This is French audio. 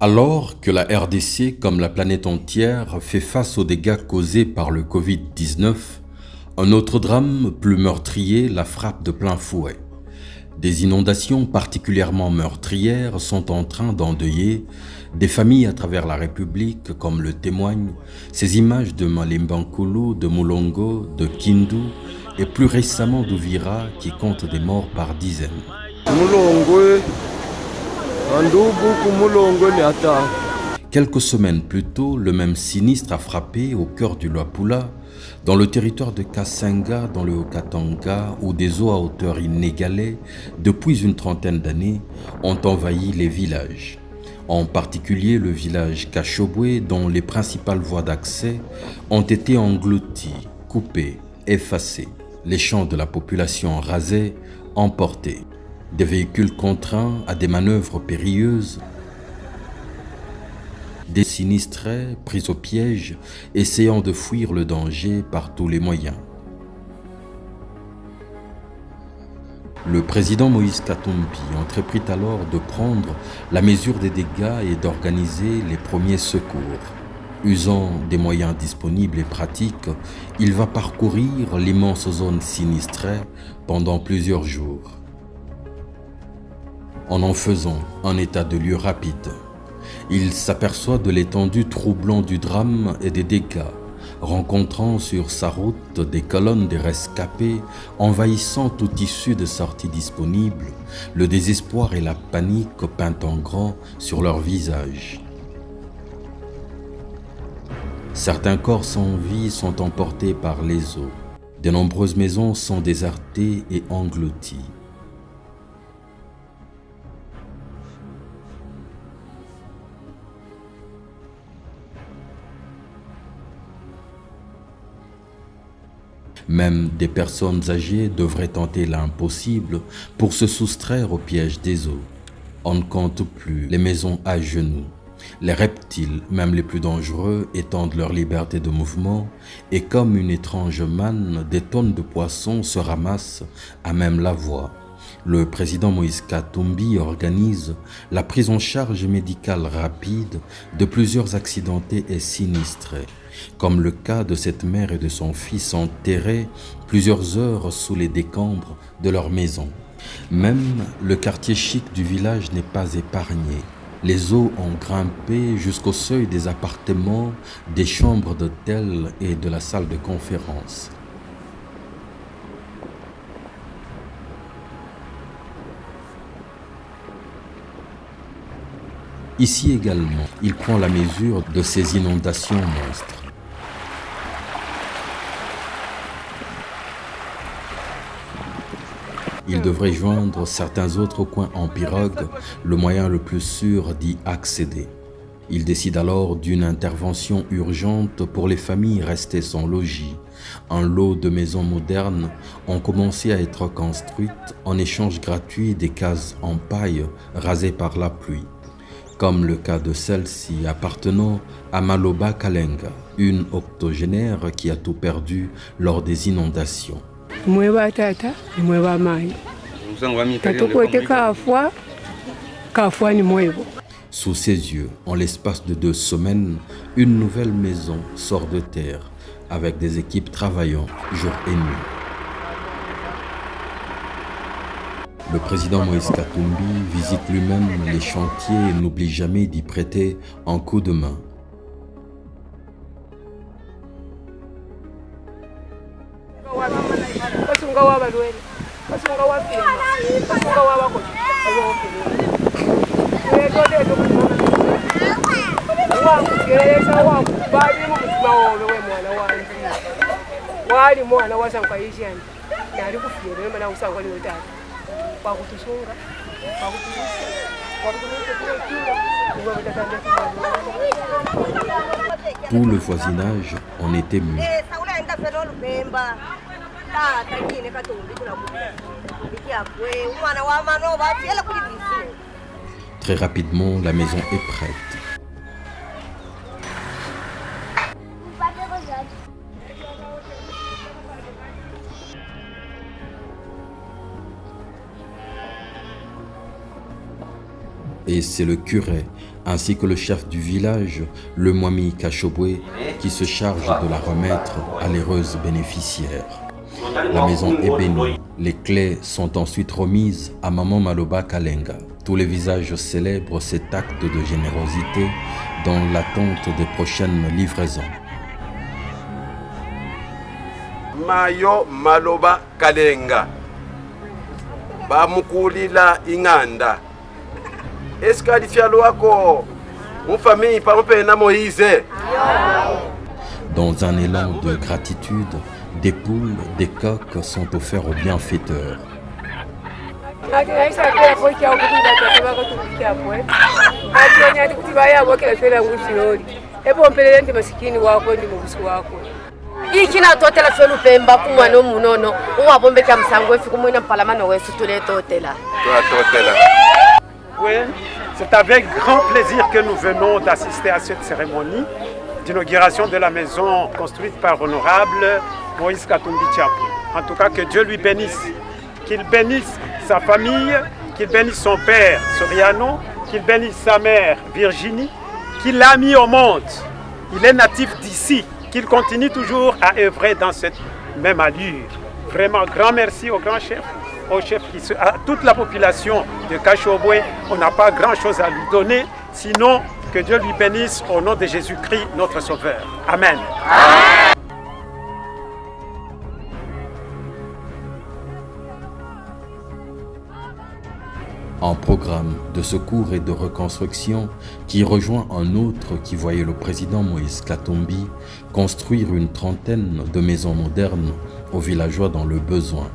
Alors que la RDC, comme la planète entière, fait face aux dégâts causés par le Covid-19, un autre drame plus meurtrier la frappe de plein fouet. Des inondations particulièrement meurtrières sont en train d'endeuiller des familles à travers la République, comme le témoignent ces images de Malembankulu, de Mulongo, de Kindu et plus récemment d'Uvira qui compte des morts par dizaines. Quelques semaines plus tôt, le même sinistre a frappé au cœur du Luapula, dans le territoire de Kasenga, dans le Haut-Katanga, où des eaux à hauteur inégalée, depuis une trentaine d'années, ont envahi les villages. En particulier le village Kachobwe, dont les principales voies d'accès ont été englouties, coupées, effacées. Les champs de la population rasés, emportés. Des véhicules contraints à des manœuvres périlleuses, des sinistrés pris au piège, essayant de fuir le danger par tous les moyens. Le président Moïse Katumbi entreprit alors de prendre la mesure des dégâts et d'organiser les premiers secours. Usant des moyens disponibles et pratiques, il va parcourir l'immense zone sinistrée pendant plusieurs jours. En faisant un état de lieu rapide, il s'aperçoit de l'étendue troublante du drame et des dégâts, rencontrant sur sa route des colonnes de rescapés, envahissant tout issue de sortie disponible, le désespoir et la panique peints en grand sur leurs visages. Certains corps sans vie sont emportés par les eaux. De nombreuses maisons sont désertées et englouties. Même des personnes âgées devraient tenter l'impossible pour se soustraire au piège des eaux. On ne compte plus les maisons à genoux. Les reptiles, même les plus dangereux, étendent leur liberté de mouvement et comme une étrange manne, des tonnes de poissons se ramassent à même la voie. Le président Moïse Katumbi organise la prise en charge médicale rapide de plusieurs accidentés et sinistrés, comme le cas de cette mère et de son fils enterrés plusieurs heures sous les décombres de leur maison. Même le quartier chic du village n'est pas épargné. Les eaux ont grimpé jusqu'au seuil des appartements, des chambres d'hôtel et de la salle de conférence. Ici également, il prend la mesure de ces inondations monstres. Il devrait joindre certains autres coins en pirogue, le moyen le plus sûr d'y accéder. Il décide alors d'une intervention urgente pour les familles restées sans logis. Un lot de maisons modernes ont commencé à être construites en échange gratuit des cases en paille rasées par la pluie, comme le cas de celle-ci appartenant à Maloba Kalenga, une octogénaire qui a tout perdu lors des inondations. Sous ses yeux, en l'espace de 2 semaines, une nouvelle maison sort de terre avec des équipes travaillant jour et nuit. Le président Moïse Katumbi visite lui-même les chantiers et n'oublie jamais d'y prêter un coup de main. Tout le voisinage en est ému. Très rapidement, la maison est prête. Et c'est le curé ainsi que le chef du village, le Mwami Kashobwe, qui se charge de la remettre à l'heureuse bénéficiaire. La maison est bénie. Les clés sont ensuite remises à Maman Maloba Kalenga. Tous les visages célèbrent cet acte de générosité dans l'attente des prochaines livraisons. Mayo Maloba Kalenga bamukulila inganda eskalifyalo ako mufamille pampe na Moïse. Dans un élan de gratitude, des poules, des coqs sont offerts aux bienfaiteurs. Oui, c'est avec grand plaisir que nous venons d'assister à cette cérémonie d'inauguration de la maison construite par l'honorable Moïse Katumbi Tchapou. En tout cas, que Dieu lui bénisse, qu'il bénisse sa famille, qu'il bénisse son père Soriano, qu'il bénisse sa mère Virginie, qu'il l'a mis au monde. Il est natif d'ici, qu'il continue toujours à œuvrer dans cette même allure. Vraiment, grand merci au grand chef, à toute la population de Kashobwe. On n'a pas grand-chose à lui donner, sinon que Dieu lui bénisse au nom de Jésus-Christ, notre Sauveur. Amen. Un programme de secours et de reconstruction qui rejoint un autre qui voyait le président Moïse Katumbi construire une trentaine de maisons modernes aux villageois dans le besoin.